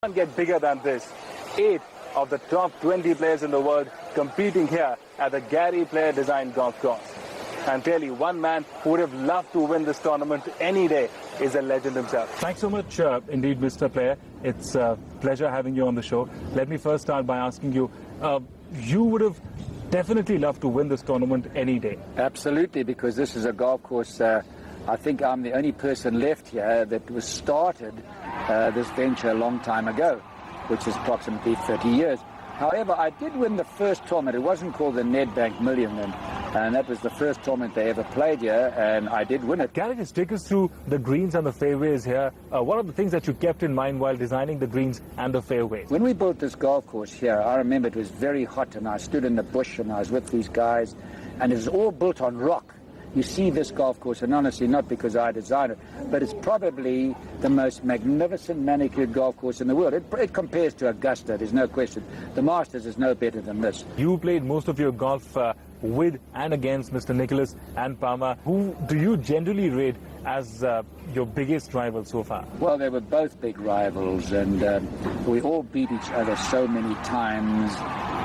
Can't get bigger than this. 8 of the top 20 players in the world competing here at the Gary Player Design Golf Course. And clearly, one man who would have loved to win this tournament any day is a legend himself. Thanks so much indeed, Mr. Player. It's a pleasure having you on the show. Let me first start by asking you, you would have definitely loved to win this tournament any day. Absolutely, because this is a golf course. I think I'm the only person left here that was started this venture a long time ago, which is approximately 30 years. However, I did win the first tournament. It wasn't called the Nedbank Million, and that was the first tournament they ever played here, and I did win it. Can you just take us through the greens and the fairways here? What are the things that you kept in mind while designing the greens and the fairways? When we built this golf course here, I remember it was very hot, and I stood in the bush, and I was with these guys, and it was all built on rock. You see this golf course, and honestly, not because I designed it, but it's probably the most magnificent manicured golf course in the world. It compares to Augusta, there's no question. The Masters is no better than this. You played most of your golf with and against Mr. Nicholas and Palmer. Who do you generally rate as your biggest rival so far? Well, they were both big rivals, and we all beat each other so many times,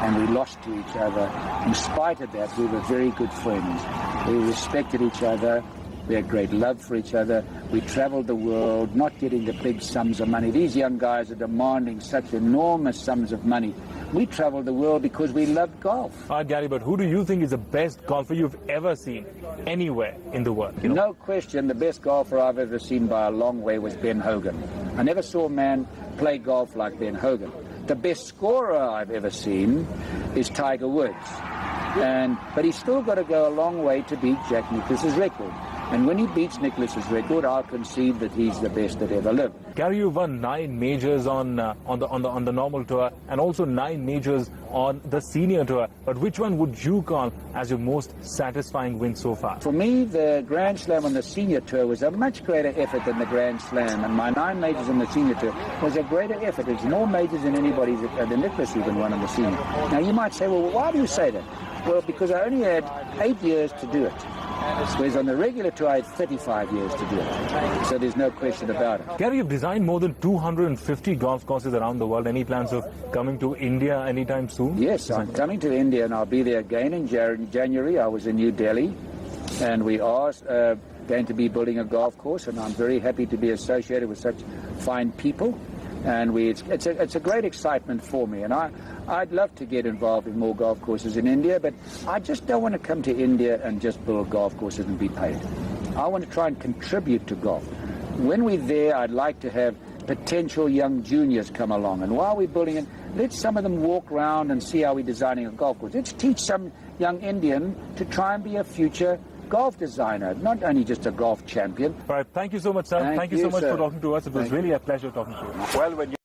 and we lost to each other. In spite of that, we were very good friends. We respected each other. We had great love for each other. We traveled the world, not getting the big sums of money. These young guys are demanding such enormous sums of money. We traveled the world because we loved golf. All right, Gary, but who do you think is the best golfer you've ever seen anywhere in the world? No question, the best golfer I've ever seen by a long way was Ben Hogan. I never saw a man play golf like Ben Hogan. The best scorer I've ever seen is Tiger Woods. But he's still got to go a long way to beat Jack Nicklaus's record. And when he beats Nicklaus's record, I'll concede that he's the best that ever lived. Gary, you've won 9 majors on the normal tour and also 9 majors on the senior tour. But which one would you call as your most satisfying win so far? For me, the Grand Slam on the senior tour was a much greater effort than the Grand Slam. And my 9 majors on the senior tour was a greater effort. It's more majors than anybody's, than Nicklaus even won on the senior. Now, you might say, well, why do you say that? Well, because I only had 8 years to do it. Whereas on the regular tour, I had 35 years to do it. So there's no question about it. Gary, you've designed more than 250 golf courses around the world. Any plans of coming to India anytime soon? Yes, I'm coming to India, and I'll be there again in January. I was in New Delhi, and we are going to be building a golf course, and I'm very happy to be associated with such fine people. And it's a great excitement for me, and I'd love to get involved in more golf courses in India, but I just don't want to come to India and just build golf courses and be paid. I want to try and contribute to golf. When we're there, I'd like to have potential young juniors come along, and while we're building it, let some of them walk around and see how we're designing a golf course. Let's teach some young Indian to try and be a future golf designer, not only just a golf champion. All right, thank you so much, sir. Thank you so much for talking to us. It was really a pleasure talking to you. Well, when you